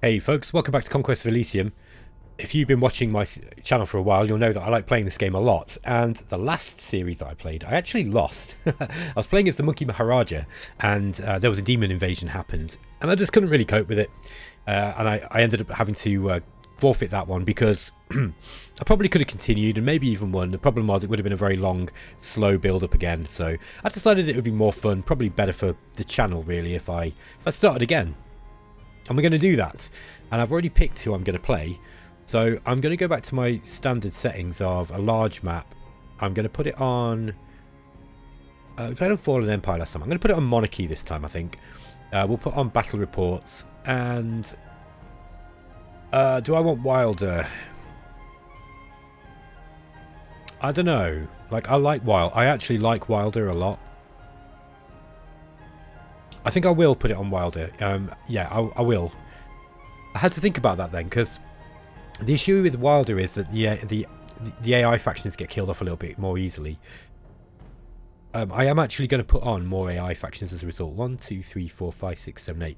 Hey folks, welcome back to Conquest of Elysium. If you've been watching my channel for a while, you'll know that I like playing this game a lot. And the last series that I played, I actually lost. I was playing as the Monkey Maharaja, and there was a demon invasion happened, and I just couldn't really cope with it. And I ended up having to forfeit that one because I probably could have continued and maybe even won. The problem was it would have been a very long, slow build-up again. So I decided it would be more fun, probably better for the channel really if I started again. And we're going to do that. And I've already picked who I'm going to play. So I'm going to go back to my standard settings of a large map. I'm going to put it on... we played on Fallen Empire last time. I'm going to put it on Monarchy this time, I think. We'll put on Battle Reports. And... do I want Wilder? I don't know. Like, I actually like Wilder a lot. I think I will put it on Wilder. Yeah, I will. I had to think about that then, because the issue with Wilder is that the AI factions get killed off a little bit more easily. I am actually going to put on more AI factions as a result. 1, 2, 3, 4, 5, 6, 7, 8.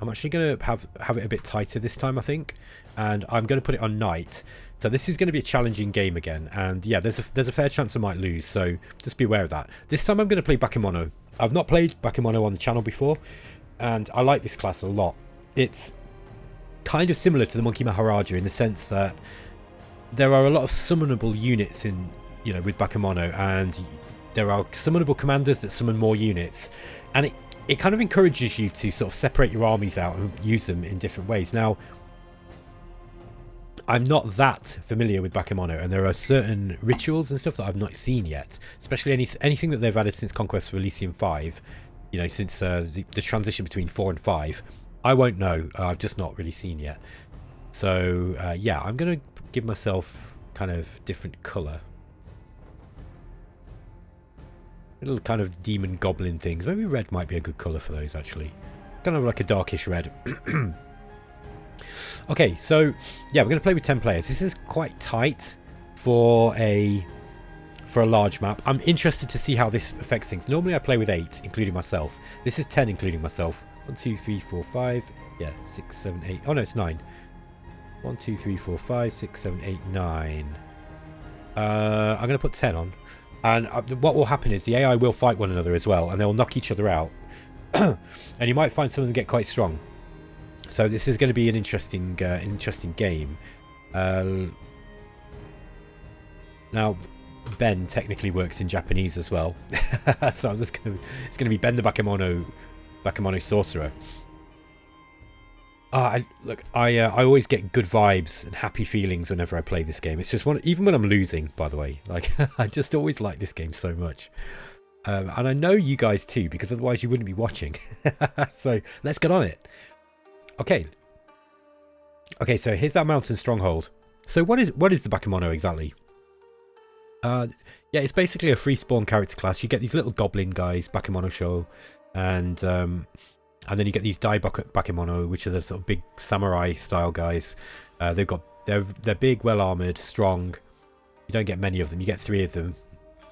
I'm actually going to have it a bit tighter this time, I think, and I'm going to put it on Knight. So this is going to be a challenging game again, and yeah, there's a fair chance I might lose, so just be aware of that. This time I'm going to play Bakemono. I've not played Bakemono on the channel before, and I like this class a lot. It's kind of similar to the Monkey Maharaja in the sense that there are a lot of summonable units in, with Bakemono, and there are summonable commanders that summon more units, and it kind of encourages you to sort of separate your armies out and use them in different ways. Now, I'm not that familiar with Bakemono, and there are certain rituals and stuff that I've not seen yet, especially anything that they've added since Conquest of Elysium 5, since the transition between 4 and 5. I won't know. I've just not really seen yet. So, yeah, I'm going to give myself kind of different colour. Little kind of demon goblin things. Maybe red might be a good colour for those, actually. Kind of like a darkish red. Okay, so yeah, we're going to play with 10 players. This is quite tight for a large map. I'm interested to see how this affects things. Normally I play with 8, including myself. This is 10, including myself. 1, 2, 3, 4, 5. Yeah, 6, 7, 8. Oh no, it's 9. 1, 2, 3, 4, 5, 6, 7, 8, 9. I'm going to put 10 on. And what will happen is the AI will fight one another as well, and they'll knock each other out. And you might find some of them get quite strong. So this is going to be an interesting game. Now, Ben technically works in Japanese as well, so I'm just going to. It's going to be Ben the Bakemono Sorcerer. Look, I always get good vibes and happy feelings whenever I play this game. It's just even when I'm losing, by the way. Like, I just always like this game so much. And I know you guys too, because otherwise you wouldn't be watching. So let's get on it. Okay, so here's our mountain stronghold. So what is the Bakemono exactly? Yeah, it's basically a free spawn character class. You get these little goblin guys, Bakemono show, and then you get these Dai Bakemono, which are the sort of big samurai style guys. They're big, well armored, strong. You don't get many of them. You get 3 of them,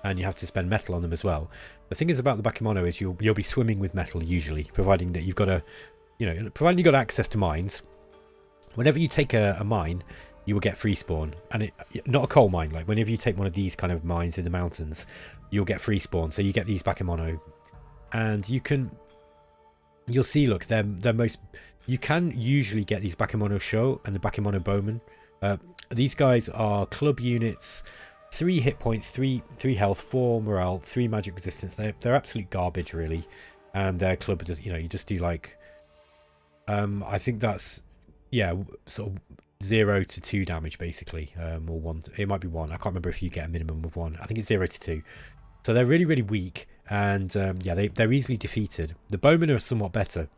and you have to spend metal on them as well. The thing is about the Bakemono is you'll be swimming with metal usually, providing that you've got a providing you got access to mines. Whenever you take a mine, you will get free spawn, and not a coal mine. Like whenever you take one of these kind of mines in the mountains, you'll get free spawn. So you get these Bakemono, and you'll see. Look, you can usually get these Bakemono show and the Bakemono bowman. These guys are club units, 3 hit points, 3 health, 4 morale, 3 magic resistance. They're absolute garbage really, and their club does you just do like. I think that's, yeah, sort of 0 to 2 damage basically, or 1. It might be 1. I can't remember if you get a minimum of 1. I think it's 0 to 2. So they're really, really weak, and yeah, they're easily defeated. The bowmen are somewhat better.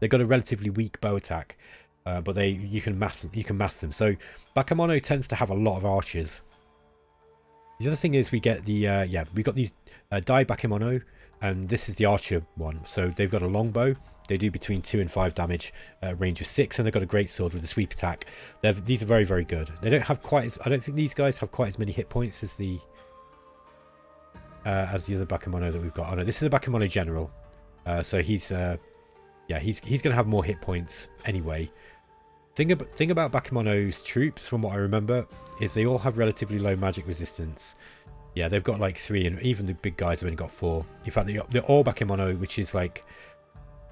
They've got a relatively weak bow attack, but you can mass them. So Bakemono tends to have a lot of archers. The other thing is we get we got these Dai Bakemono, and this is the archer one. So they've got a longbow. They do between 2 and 5 damage, range of 6, and they've got a great sword with a sweep attack. These are very, very good. They don't have I don't think these guys have quite as many hit points as the other Bakemono that we've got. Oh no, this is a Bakemono general. So he's yeah, he's going to have more hit points anyway. Thing about Bakemono's troops, from what I remember, is they all have relatively low magic resistance. Yeah, they've got like 3, and even the big guys have only got 4. In fact, they're all Bakemono, which is like,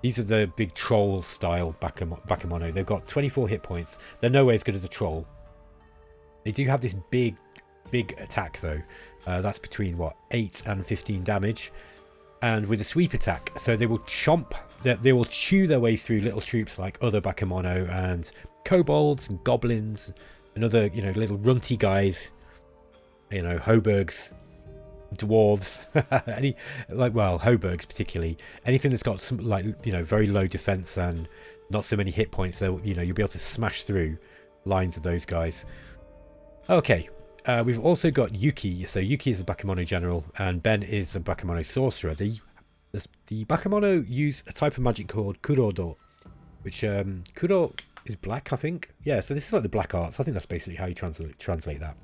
these are the big troll style Bakemono. They've got 24 hit points. They're nowhere as good as a troll. They do have this big attack though. That's between what, 8 and 15 damage, and with a sweep attack, so they will they will chew their way through little troops like other Bakemono and kobolds and goblins and other, you know, little runty guys, you know, hobergs, dwarves, well, hobergs particularly, anything that's got some, like, you know, very low defense and not so many hit points. So, you know, you'll be able to smash through lines of those guys. Okay, we've also got Yuki. So Yuki is the Bakemono general, and Ben is the Bakemono sorcerer. The Bakemono use a type of magic called Kurodo, which Kuro is black, I think. Yeah, so this is like the black arts. I think that's basically how you translate that.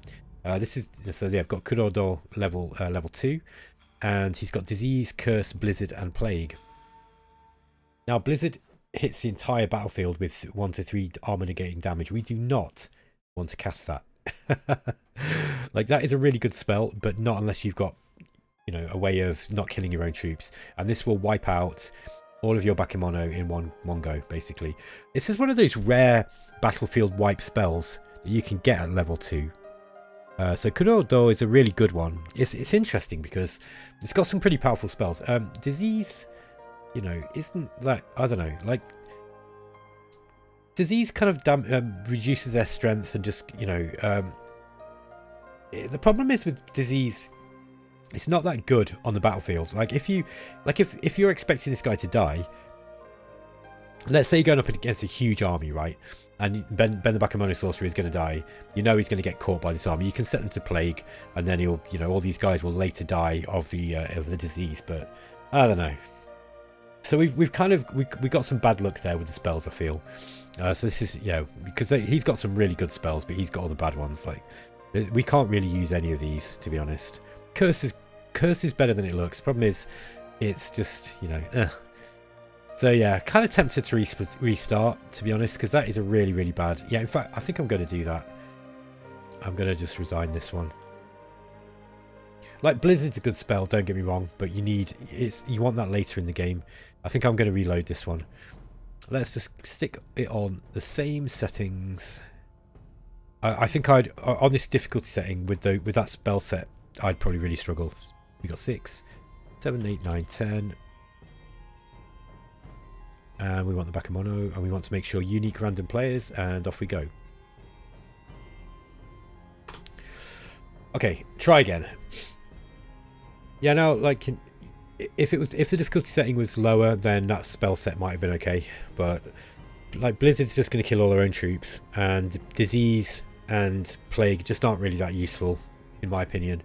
This is, so they've got Kurodo level 2, and he's got disease, curse, blizzard, and plague. Now blizzard hits the entire battlefield with 1 to 3 armor negating damage. We do not want to cast that. Like, that is a really good spell, but not unless you've got, you know, a way of not killing your own troops, and this will wipe out all of your Bakemono in one go, basically. This is one of those rare battlefield wipe spells that you can get at level 2. So Kurodo is a really good one. It's interesting because it's got some pretty powerful spells. Disease, you know, isn't like, I don't know, like, disease kind of reduces their strength and just, you know, the problem is with disease, it's not that good on the battlefield. Like, if you're expecting this guy to die, let's say you're going up against a huge army, right? And Ben the Bakemono Sorcerer is going to die. You know he's going to get caught by this army. You can set them to plague, and then he'll, you know, all these guys will later die of the disease. But I don't know. So we've kind of we got some bad luck there with the spells, I feel. So this is, you know, because he's got some really good spells, but he's got all the bad ones. Like, we can't really use any of these, to be honest. Curse is better than it looks. Problem is, it's just, you know, So yeah, kind of tempted to restart, to be honest, because that is a really, really bad. Yeah, in fact, I think I'm going to do that. I'm going to just resign this one. Like, Blizzard's a good spell, don't get me wrong, but you want that later in the game. I think I'm going to reload this one. Let's just stick it on the same settings. I think on this difficulty setting with that spell set, I'd probably really struggle. We got 6, 7, 8, 9, 10. And we want the Bakemono, and we want to make sure unique random players, and off we go. Okay, try again. Yeah, now, like, if the difficulty setting was lower, then that spell set might have been okay. But like, Blizzard's just going to kill all their own troops, and disease and plague just aren't really that useful, in my opinion.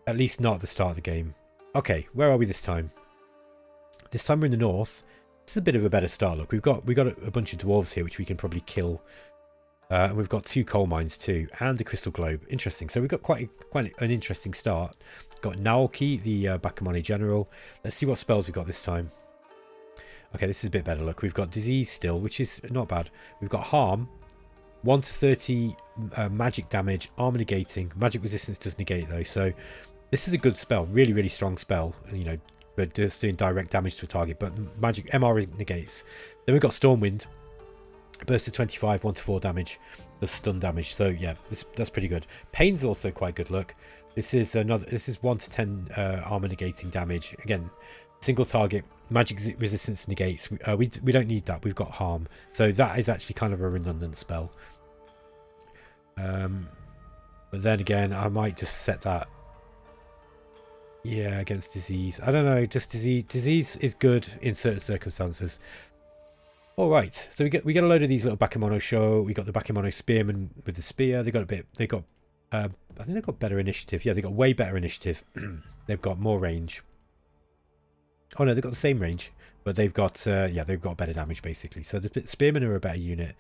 At least not at the start of the game. Okay, where are we this time? This time we're in the north. This is a bit of a better start. Look, we've got a bunch of dwarves here, which we can probably kill. And we've got 2 coal mines too, and a crystal globe. Interesting. So we've got quite an interesting start. Got Naoki, the Bakemono general. Let's see what spells we've got this time. Okay, this is a bit better. Look, we've got disease still, which is not bad. We've got harm, 1 to 30 magic damage, armor negating. Magic resistance does negate though, so this is a good spell. Really, really strong spell. You know, we're just doing direct damage to a target, but magic MR negates. Then we've got Stormwind, burst of 25, 1 to 4 damage, the stun damage. So yeah, that's pretty good. Pain's also quite good. Look, this is 1 to 10 armor negating damage. Again, single target, magic resistance negates. We don't need that. We've got harm, so that is actually kind of a redundant spell. But then again, I might just set that. Yeah, against disease. I don't know, just disease. Disease is good in certain circumstances. All right, so we get a load of these little Bakemono show. We got the Bakemono spearman with the spear. They got a bit. They got. I think they've got better initiative. Yeah, they got way better initiative. They've got more range. Oh no, they've got the same range, but they've got yeah, they've got better damage basically. So the spearmen are a better unit.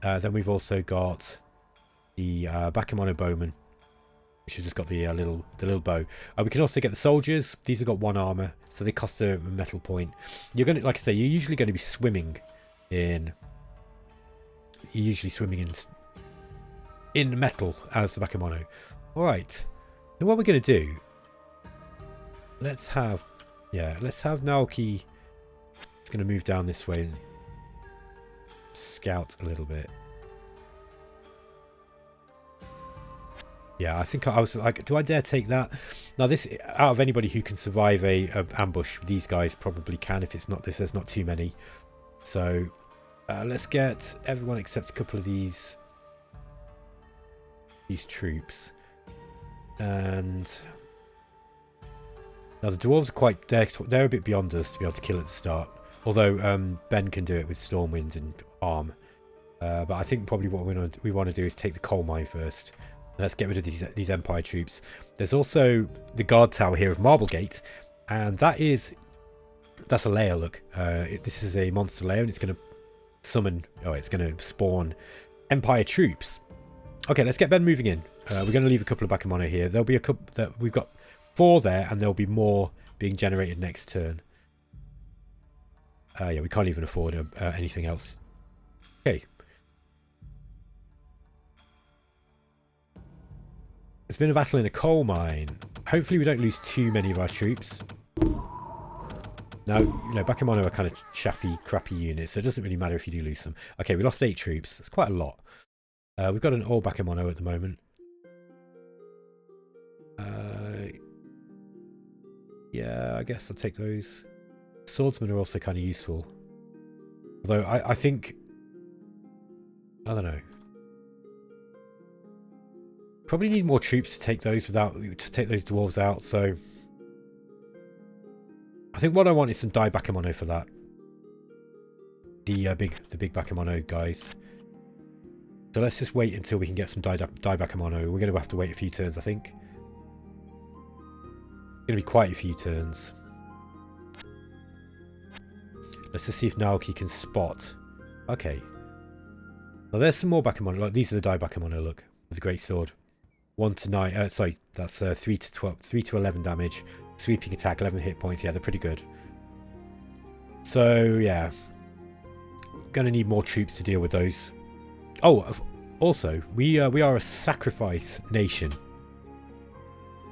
Then we've also got the Bakemono bowman. which has just got the little bow. We can also get the soldiers. These have got 1 armor, so they cost a metal point. You're gonna, like I say, you're usually going to be swimming in. You're usually swimming in metal as the Bakemono. All right. And what we're going to do? Let's have Naoki. It's going to move down this way and scout a little bit. Yeah, I think I was like, do I dare take that? Now, this, out of anybody who can survive a ambush, these guys probably can if there's not too many. So let's get everyone except a couple of these troops. And now the dwarves are they're a bit beyond us to be able to kill at the start. Although Ben can do it with Stormwind and Arm. But I think probably what we want to do is take the coal mine first. Let's get rid of these Empire troops. There's also the guard tower here of Marblegate, and that's a lair. Look, this is a monster lair, and it's going to summon. Oh, it's going to spawn Empire troops. Okay, let's get Ben moving in. We're going to leave a couple of Bakemono here. There'll be a couple that we've got 4 there, and there'll be more being generated next turn. Yeah, we can't even afford anything else. Okay. It's been a battle in a coal mine. Hopefully we don't lose too many of our troops. Now, you know, Bakemono are kind of chaffy, crappy units, so it doesn't really matter if you do lose them. Okay, we lost 8 troops. That's quite a lot. We've got an all Bakemono at the moment. Yeah, I guess I'll take those. Swordsmen are also kind of useful. Although I think... I don't know. Probably need more troops to take those dwarves out, so I think what I want is some die Bakemono for that. The big Bakemono guys. So let's just wait until we can get some die Bakemono. We're going to have to wait a few turns, I think. It's going to be quite a few turns. Let's just see if Naoki can spot. Okay. Well, there's some more Bakemono. Like, these are the die Bakemono, look, with the great sword. 1 to 9, sorry, that's 3 to 12, 3 to 11 damage. Sweeping attack, 11 hit points. Yeah, they're pretty good. So, yeah. Gonna need more troops to deal with those. Oh, also, we are a sacrifice nation.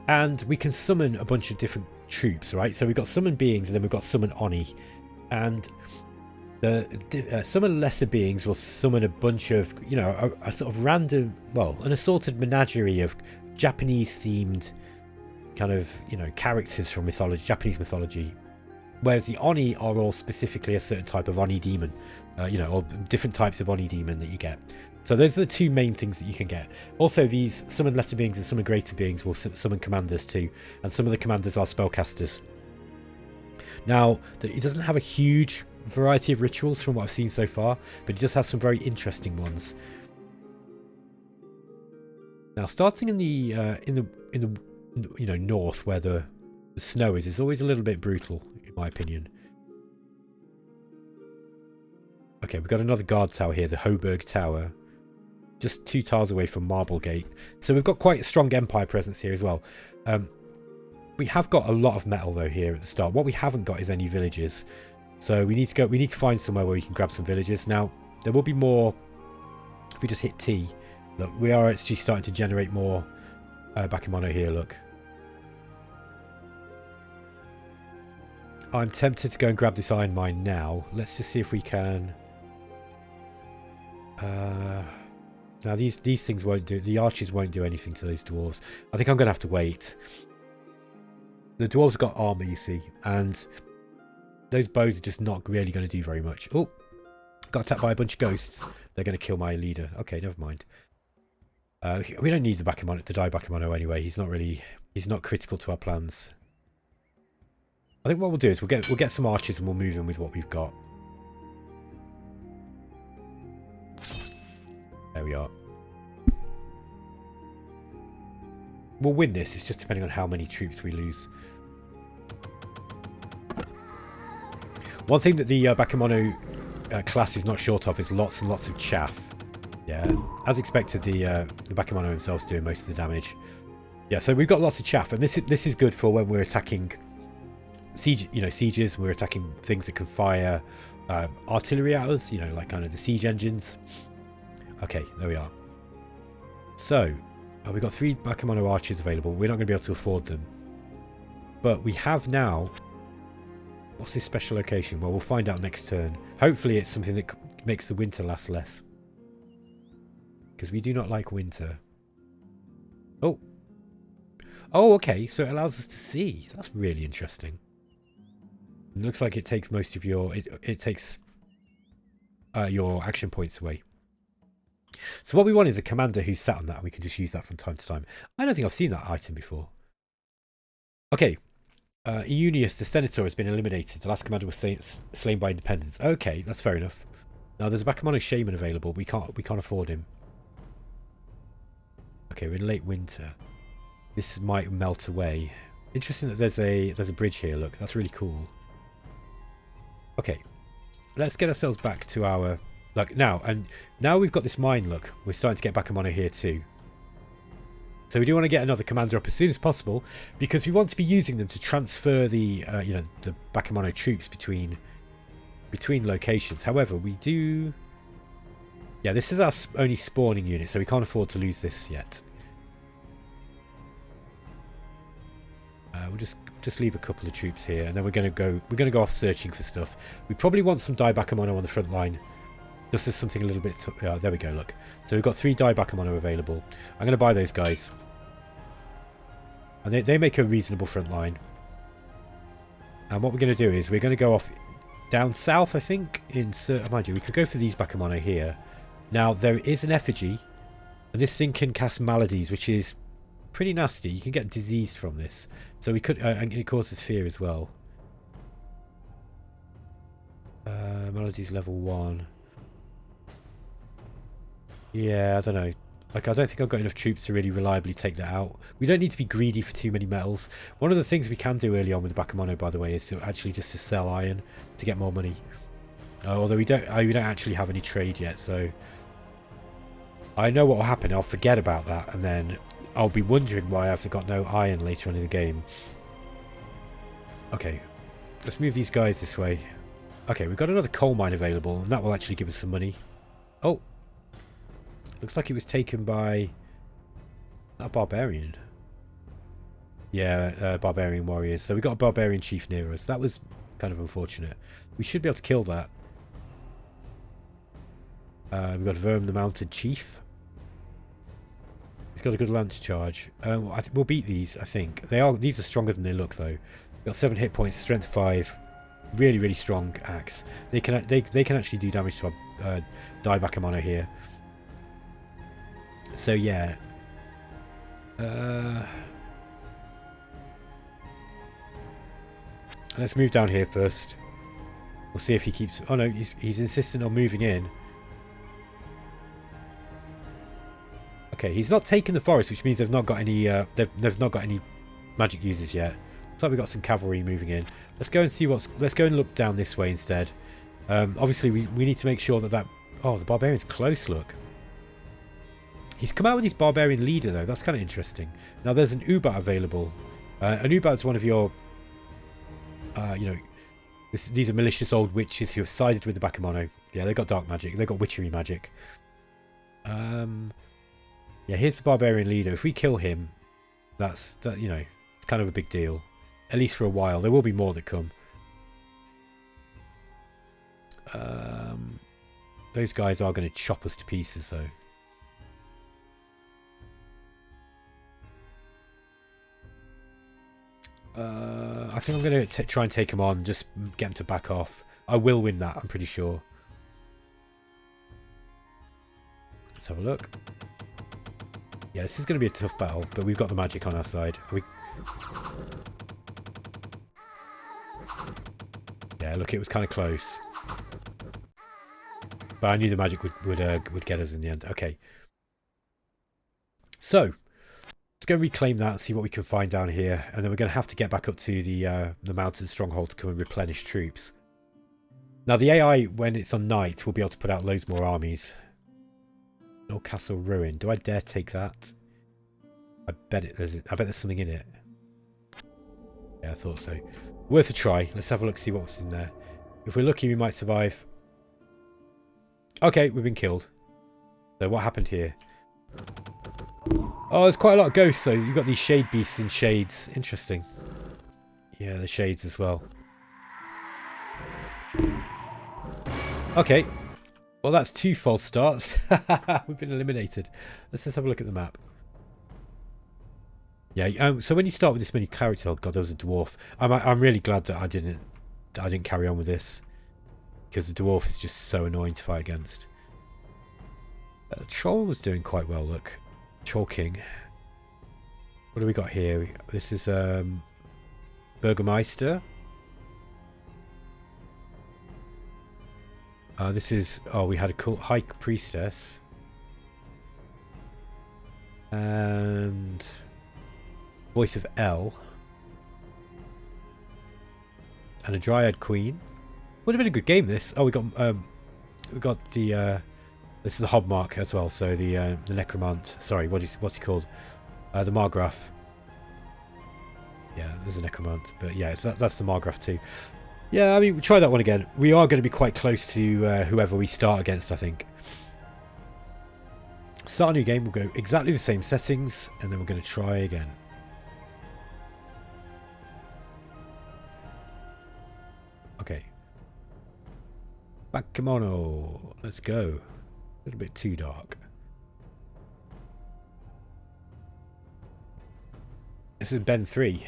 And we can summon a bunch of different troops, right? So we've got summon beings and then we've got summon Oni. And the summon lesser beings will summon a bunch of, you know, a sort of random, well, an assorted menagerie of Japanese-themed kind of, you know, characters from mythology, Japanese mythology. Whereas the Oni are all specifically a certain type of Oni demon, you know, or different types of Oni demon that you get. So those are the 2 main things that you can get. Also, these summon lesser beings and summon greater beings will summon commanders too, and some of the commanders are spellcasters. Now, it doesn't have a huge variety of rituals from what I've seen so far, but it does have some very interesting ones. Now, starting in the you know, north where the snow is always a little bit brutal, in my opinion. Okay, we've got another guard tower here, the Hoburg Tower, just 2 tiles away from Marblegate. So we've got quite a strong Empire presence here as well. We have got a lot of metal though here at the start. What we haven't got is any villages. So we need to find somewhere where we can grab some villages. Now, there will be more if we just hit T. Look, we are actually starting to generate more Bakemono here, look. I'm tempted to go and grab this iron mine now. Let's just see if we can... now these things won't do... The archers won't do anything to those dwarves. I think I'm going to have to wait. The dwarves have got armor, you see, and those bows are just not really going to do very much. Oh, got attacked by a bunch of ghosts. They're going to kill my leader. Okay, never mind. We don't need the Bakemono to die Bakemono anyway. He's not critical to our plans. I think what we'll do is we'll get some archers and we'll move in with what we've got. There we are. We'll win this. It's just depending on how many troops we lose. One thing that the Bakemono class is not short of is lots and lots of chaff. Yeah, as expected, the Bakemono themselves doing most of the damage. Yeah, so we've got lots of chaff, and this is good for when we're attacking sieges. We're attacking things that can fire artillery at us, like kind of the siege engines. Okay, there we are. So we've got 3 Bakemono archers available. We're not going to be able to afford them, but we have now. What's this special location? Well, we'll find out next turn. Hopefully it's something that makes the winter last less, because we do not like winter. Oh, okay, so it allows us to see. That's really interesting. It looks like it takes most of your it takes your action points away. So what we want is a commander who's sat on that. We can just use that from time to time. I don't think I've seen that item before. Okay, Eunius the Senator has been eliminated. The last commander was slain by independence. Okay, that's fair enough. Now there's a Bakemono Shaman available. We can't afford him. Okay, we're in late winter. This might melt away. Interesting that there's a bridge here. Look, that's really cool. Okay, let's get ourselves back to our now, and now we've got this mine. Look, we're starting to get Bakemono here too. So we do want to get another commander up as soon as possible, because we want to be using them to transfer the the Bakemono troops between locations. However, we do. Yeah, this is our only spawning unit, so we can't afford to lose this yet. We'll just leave a couple of troops here, and then we're going to go off searching for stuff. We probably want some Die Bakemono on the front line. This is something a little bit. There we go. Look, so we've got 3 Die Bakemono available. I'm going to buy those guys, and they make a reasonable front line. And what we're going to do is we're going to go off down south. I think mind you, we could go for these Bakemono here. Now there is an effigy, and this thing can cast maladies, which is pretty nasty. You can get diseased from this, so we could, and it causes fear as well. Maladies level 1. Yeah, I don't know. Like, I don't think I've got enough troops to really reliably take that out. We don't need to be greedy for too many metals. One of the things we can do early on with the Bakemono, by the way, is to actually just to sell iron to get more money. Although we don't actually have any trade yet, so I know what will happen. I'll forget about that, and then I'll be wondering why I've got no iron later on in the game. Okay, let's move these guys this way. Okay, we've got another coal mine available, and that will actually give us some money. Oh, looks like it was taken by a barbarian. Yeah, barbarian warriors. So we got a barbarian chief near us. That was kind of unfortunate. We should be able to kill that. We've got Verm the Mounted Chief. He's got a good lance charge. We'll beat these, I think. These are stronger than they look, though. Got 7 hit points, strength 5. Really, really strong axe. They can actually do damage to our Die Bakemono here. So yeah. Let's move down here first. We'll see if he keeps. Oh no, he's insistent on moving in. Okay, he's not taken the forest, which means they've not got any. They've not got any magic users yet. Looks like we've got some cavalry moving in. Let's go and see what's. Let's go and look down this way instead. Obviously, we need to make sure that. Oh, the barbarian's close. Look. He's come out with his barbarian leader though. That's kind of interesting. Now there's an Ubat available. An Ubat is one of your. These are malicious old witches who have sided with the Bakemono. Yeah, they've got dark magic. They've got witchery magic. Yeah, here's the barbarian leader. If we kill him, it's kind of a big deal. At least for a while. There will be more that come. Those guys are going to chop us to pieces, though. I think I'm going to try and take him on. Just get him to back off. I will win that, I'm pretty sure. Let's have a look. Yeah, this is going to be a tough battle, but we've got the magic on our side. Yeah, look, it was kind of close. But I knew the magic would get us in the end. Okay. So, let's go reclaim that and see what we can find down here. And then we're going to have to get back up to the mountain stronghold to come and replenish troops. Now, the AI, when it's on night, will be able to put out loads more armies. No castle ruin. Do I dare take that? I bet there's something in it. Yeah, I thought so. Worth a try. Let's have a look, see what's in there. If we're lucky, we might survive. Okay, we've been killed. So what happened here? Oh, there's quite a lot of ghosts, though. You've got these shade beasts in shades. Interesting. Yeah, the shades as well. Okay. Well, that's 2 false starts. We've been eliminated. Let's just have a look at the map. Yeah, so when you start with this many characters, oh god, there was a dwarf. I'm really glad that I didn't carry on with this, because the dwarf is just so annoying to fight against. Troll was doing quite well. Look, Troll King. What do we got here? This is Burgermeister. This is we had a cool High Priestess and Voice of L and a Dryad Queen. Would have been a good game. This. Oh, we got the this is the Hobmark as well. So the Necromant. Sorry, what's he called? The Margraf. Yeah, there's a Necromant, but yeah, that's the Margraf too. Yeah, I mean, we'll try that one again. We are going to be quite close to whoever we start against, I think. Start a new game. We'll go exactly the same settings, and then we're going to try again. Okay. Bakemono. Let's go. A little bit too dark. This is Ben 3.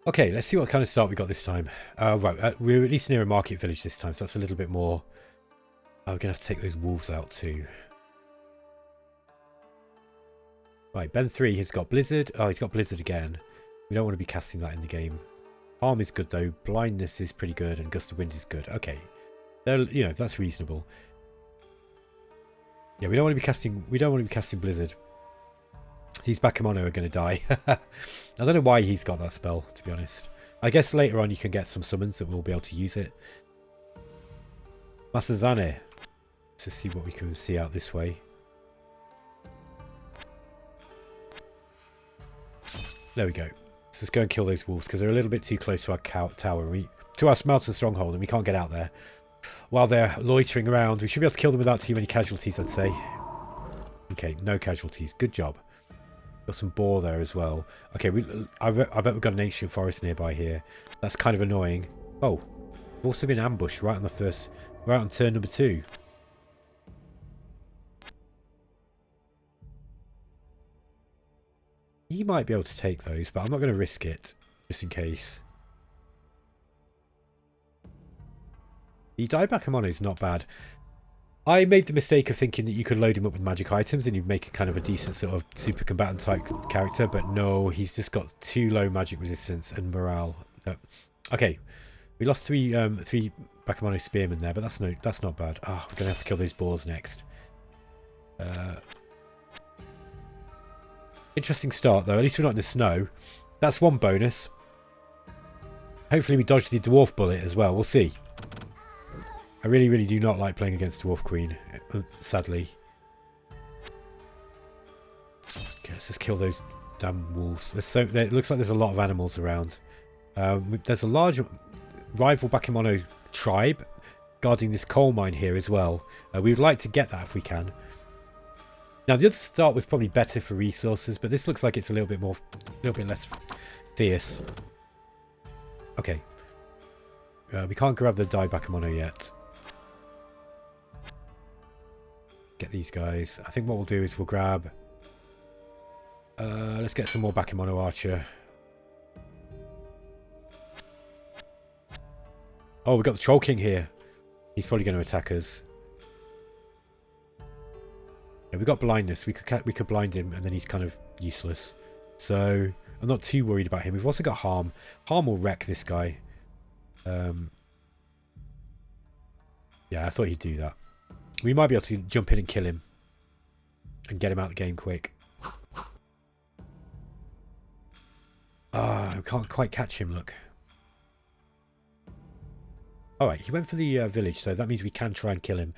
Okay, let's see what kind of start we got this time. Right, we're at least near a market village this time, so that's a little bit more. We're going to have to take those wolves out too. Right, Ben 3 has got Blizzard. Oh, he's got Blizzard again. We don't want to be casting that in the game. Harm is good though. Blindness is pretty good, and Gust of Wind is good. Okay, you know, that's reasonable. Yeah, we don't want to be casting. We don't want to be casting Blizzard. These Bakemono are going to die. I don't know why he's got that spell, to be honest. I guess later on you can get some summons that will be able to use it. Masazane. To see what we can see out this way. There we go. Let's just go and kill those wolves because they're a little bit too close to our tower. To our mountain stronghold, and we can't get out there. While they're loitering around, we should be able to kill them without too many casualties, I'd say. Okay, no casualties. Good job. Got some boar there as well. Okay, I bet we've got an ancient forest nearby here. That's kind of annoying. Oh, we've also been ambushed right on turn number 2. He might be able to take those, but I'm not going to risk it, just in case. The die Bakemono is not bad. I made the mistake of thinking that you could load him up with magic items and you'd make a kind of a decent sort of super combatant type character, but no, he's just got too low magic resistance and morale. No. Okay, we lost three Bakemono spearmen there, but that's not bad. Ah, we're gonna have to kill those boars next. Interesting start though. At least we're not in the snow. That's one bonus. Hopefully we dodge the dwarf bullet as well. We'll see. I really, really do not like playing against Dwarf Queen, sadly. Okay, let's just kill those damn wolves. It looks like there's a lot of animals around. There's a large rival Bakemono tribe guarding this coal mine here as well. We would like to get that if we can. Now, the other start was probably better for resources, but this looks like it's a little bit less fierce. Okay. We can't grab the die Bakemono yet. Get these guys. I think what we'll do is we'll grab... let's get some more Bakemono Archer. Oh, we've got the Troll King here. He's probably going to attack us. Yeah, we've got blindness. We could blind him and then he's kind of useless. So I'm not too worried about him. We've also got Harm. Harm will wreck this guy. Yeah, I thought he'd do that. We might be able to jump in and kill him. And get him out of the game quick. Ah, I can't quite catch him, look. Alright, he went for the village, so that means we can try and kill him.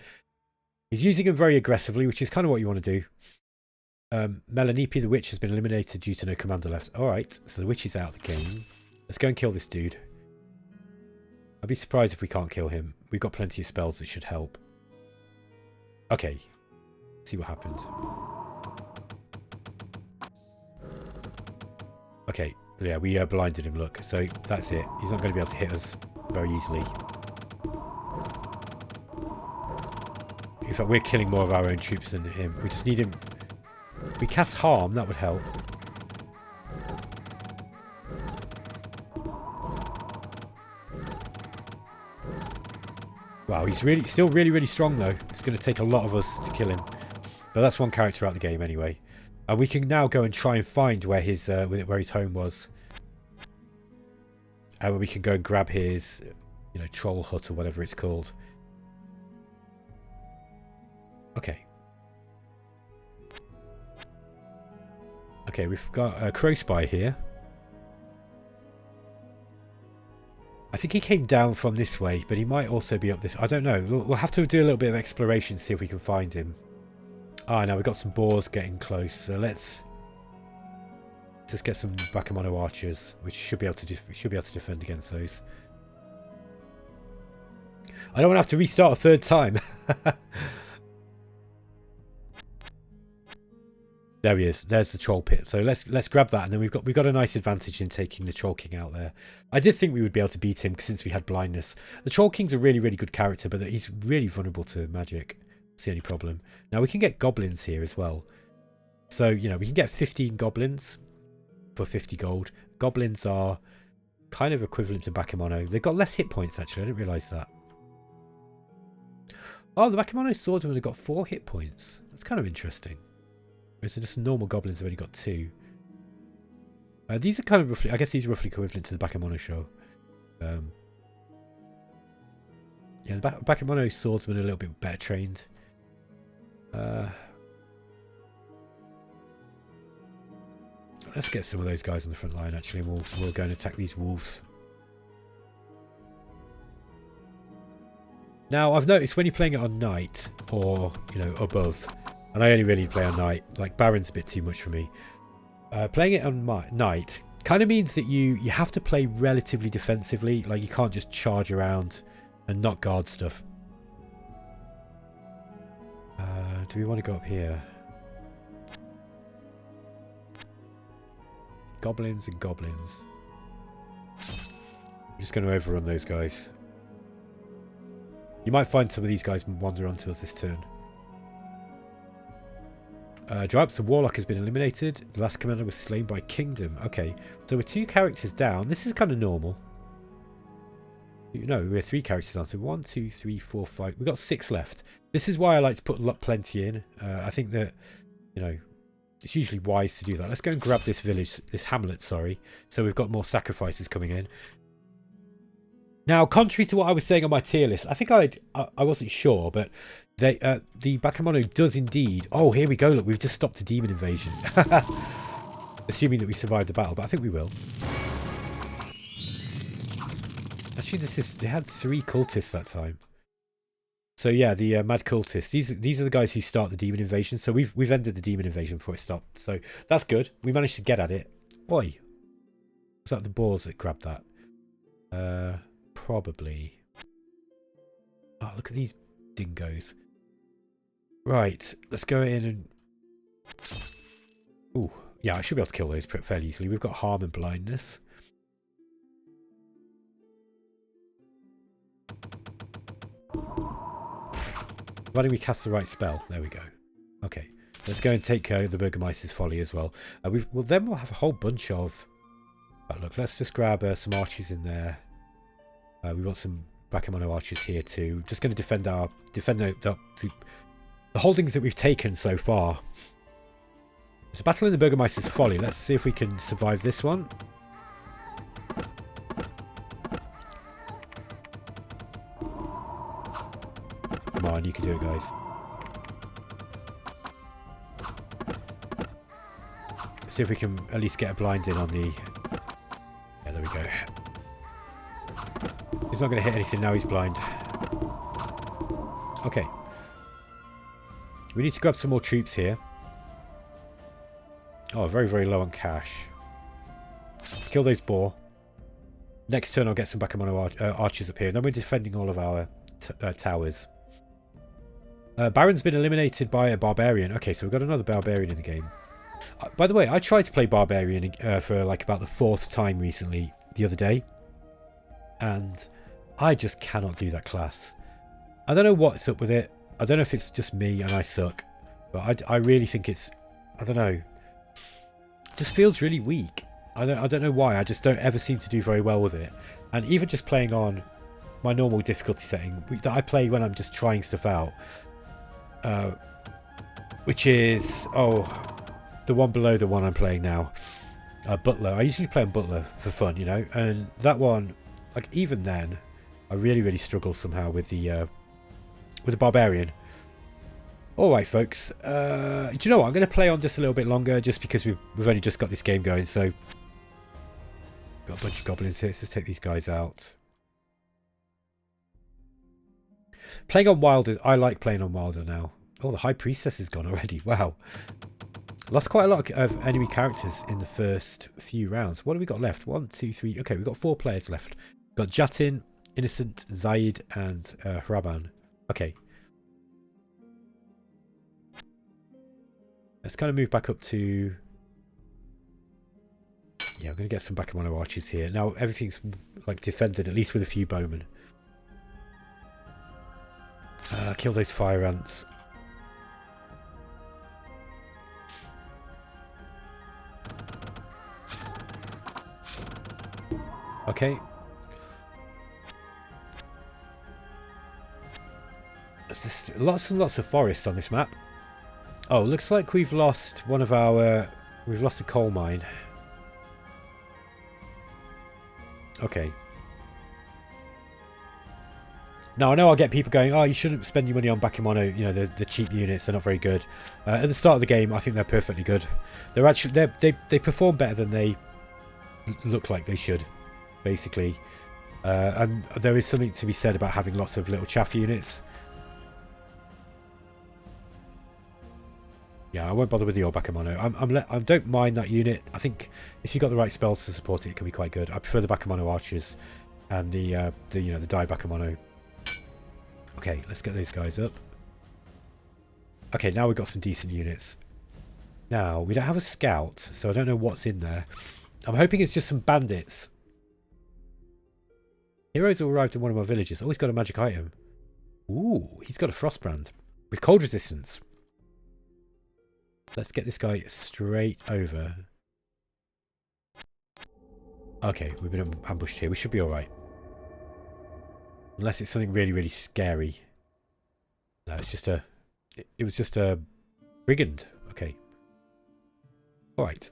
He's using him very aggressively, which is kind of what you want to do. Melanippe the witch has been eliminated due to no commander left. Alright, so the witch is out of the game. Let's go and kill this dude. I'd be surprised if we can't kill him. We've got plenty of spells that should help. Okay. Let's see what happened. Okay. Yeah, we blinded him, look. So that's it. He's not going to be able to hit us very easily. In fact, we're killing more of our own troops than him. We just need him. If we cast harm, that would help. Wow, he's still really strong though. It's going to take a lot of us to kill him. But that's one character out the game anyway. And we can now go and try and find where his home was. And we can go and grab his, troll hut or whatever it's called. Okay. Okay, we've got a crow spy here. I think he came down from this way, but he might also be up this. I don't know. We'll have to do a little bit of exploration to see if we can find him. Ah, now we've got some boars getting close. So let's just get some Bakemono archers, which should be able to defend against those. I don't want to have to restart a third time. There he is. There's the troll pit. So let's grab that, and then we've got a nice advantage in taking the troll king out there. I did think we would be able to beat him since we had blindness. The troll king's a really good character, but he's really vulnerable to magic. That's the only problem. Now we can get goblins here as well. So we can get 15 goblins for 50 gold. Goblins are kind of equivalent to Bakemono. They've got less hit points actually. I didn't realise that. Oh, the Bakemono swordsman have got 4 hit points. That's kind of interesting. So just normal goblins have only got 2. These are kind of roughly, I guess these are roughly equivalent to the Bakemono show. Yeah, the Bakemono swordsmen are a little bit better trained. Let's get some of those guys on the front line actually, and we'll go and attack these wolves. Now I've noticed when you're playing it on night or above. And I only really play on night. Like, Baron's a bit too much for me. Playing it on night kind of means that you have to play relatively defensively. Like, you can't just charge around and not guard stuff. Do we want to go up here? Goblins and goblins. I'm just going to overrun those guys. You might find some of these guys wander onto us this turn. Dryups, the Warlock has been eliminated. The last commander was slain by Kingdom. Okay, so we're 2 characters down. This is kind of normal. No, we're 3 characters down. So 1, 2, 3, 4, 5. We've got 6 left. This is why I like to put plenty in. I think that, it's usually wise to do that. Let's go and grab this village, this hamlet, sorry. So we've got more sacrifices coming in. Now, contrary to what I was saying on my tier list, I think I wasn't sure, but the Bakemono does indeed. Oh, here we go. Look, we've just stopped a demon invasion. Assuming that we survive the battle, but I think we will. Actually, they had 3 cultists that time. So yeah, the mad cultists. These are the guys who start the demon invasion. So we've ended the demon invasion before it stopped. So that's good. We managed to get at it. Oi, was that the boars that grabbed that? Probably. Oh, look at these dingoes. Right, let's go in and... Ooh, yeah, I should be able to kill those fairly easily. We've got harm and blindness. Why don't we cast the right spell? There we go. Okay, let's go and take the Burgermeister's Folly as well. Then we'll have a whole bunch of... Right, look, let's just grab some archers in there. We want some Bakemono archers here too. Just going to defend the holdings that we've taken so far. It's a battle in the Burgermeister's Folly. Let's see if we can survive this one. Come on, you can do it, guys. See if we can at least get a blind in on the He's not going to hit anything now, he's blind. Okay. We need to grab some more troops here. Oh, very, very low on cash. Let's kill those boar. Next turn I'll get some Bakemono archers up here. And then we're defending all of our towers. Baron's been eliminated by a barbarian. Okay, so we've got another barbarian in the game. By the way, I tried to play barbarian for like about the 4th time recently, the other day. And I just cannot do that class. I don't know what's up with it. I don't know if it's just me and I suck. But I really think it's... I don't know. It just feels really weak. I don't know why. I just don't ever seem to do very well with it. And even just playing on my normal difficulty setting that I play when I'm just trying stuff out. Which is... Oh... The one below the one I'm playing now. Butler. I usually play on Butler for fun, you know. And that one... Like, even then... I really, really struggle somehow with the Barbarian. Alright, folks. Do you know what? I'm going to play on just a little bit longer just because we've only just got this game going, so... Got a bunch of goblins here. Let's just take these guys out. Playing on Wilder. I like playing on Wilder now. Oh, the High Priestess is gone already. Wow. Lost quite a lot of enemy characters in the first few rounds. What have we got left? 1, 2, 3. Okay, we've got 4 players left. We've got Jatin, Innocent, Zaid, and Hraban. Okay. Let's kind of move back up to... Yeah, I'm going to get some Bakemono archers here. Now, everything's like defended, at least with a few bowmen. Kill those fire ants. Okay. There's just lots and lots of forest on this map. Oh, looks like we've lost one of our... We've lost a coal mine. Okay. Now, I know I'll get people going, oh, you shouldn't spend your money on Bakemono, you know, the cheap units, they're not very good. At the start of the game, I think they're perfectly good. They're actually... They perform better than they look like they should, basically. And there is something to be said about having lots of little chaff units. Yeah, I won't bother with the old Bakemono. I don't mind that unit. I think if you've got the right spells to support it, it can be quite good. I prefer the Bakemono archers and the you know, the die Bakemono. Okay, let's get those guys up. Okay, now we've got some decent units. Now, we don't have a scout, so I don't know what's in there. I'm hoping it's just some bandits. Heroes have arrived in one of my villages. Oh, he's got a magic item. Ooh, he's got a frostbrand with cold resistance. Let's get this guy straight over. Okay, we've been ambushed here. We should be alright. Unless it's something really, really scary. No, it's just a... It was just a brigand. Okay. Alright.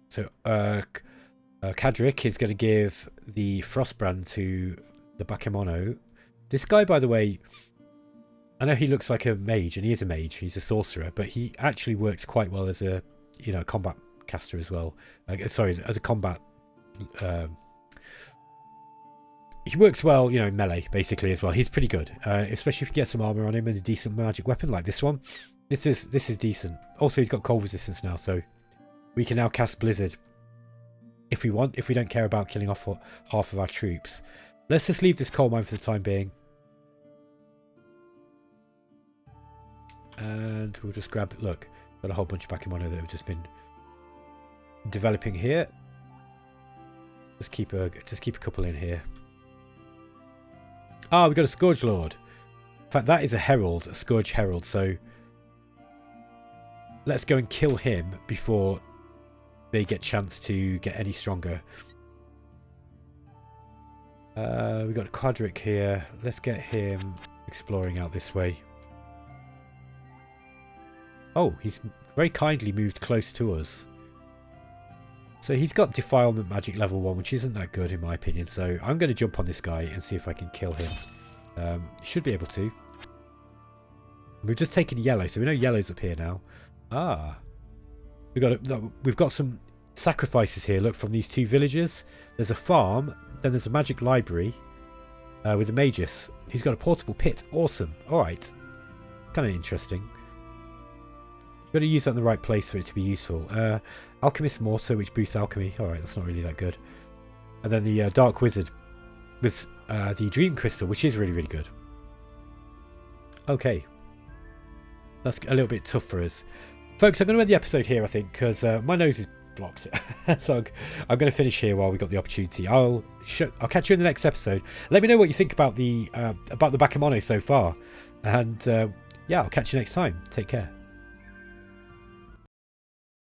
So, Kadric is going to give the Frostbrand to the Bakemono. This guy, by the way... I know he looks like a mage, and he is a mage. He's a sorcerer, but he actually works quite well as a, you know, combat caster as well. Sorry, as a combat. He works well, you know, melee basically as well. He's pretty good, especially if you get some armor on him and a decent magic weapon like this one. This is decent. Also, he's got cold resistance now, so we can now cast Blizzard if we want. If we don't care about killing off half of our troops, let's just leave this coal mine for the time being. And we'll just grab... Look, got a whole bunch of Bakemono that have just been developing here. Just keep a couple in here. Ah, we got a Scourge Lord. In fact, that is a Herald, a Scourge Herald. So let's go and kill him before they get chance to get any stronger. We got Quadric here. Let's get him exploring out this way. Oh, he's very kindly moved close to us. So he's got Defilement Magic level 1, which isn't that good in my opinion. So I'm going to jump on this guy and see if I can kill him. Should be able to. We've just taken yellow, so we know yellow's up here now. Ah. We've got some sacrifices here. Look, from these 2 villages. There's a farm. Then there's a magic library with a magus who's got a portable pit. Awesome. All right. Kind of interesting. You've got to use that in the right place for it to be useful. Alchemist mortar, which boosts alchemy. All right, that's not really that good. And then the dark wizard with the dream crystal, which is really, really good. Okay. That's a little bit tough for us. Folks, I'm going to end the episode here, I think, because my nose is blocked. So I'm going to finish here while we got the opportunity. I'll catch you in the next episode. Let me know what you think about the Bakemono so far. And yeah, I'll catch you next time. Take care.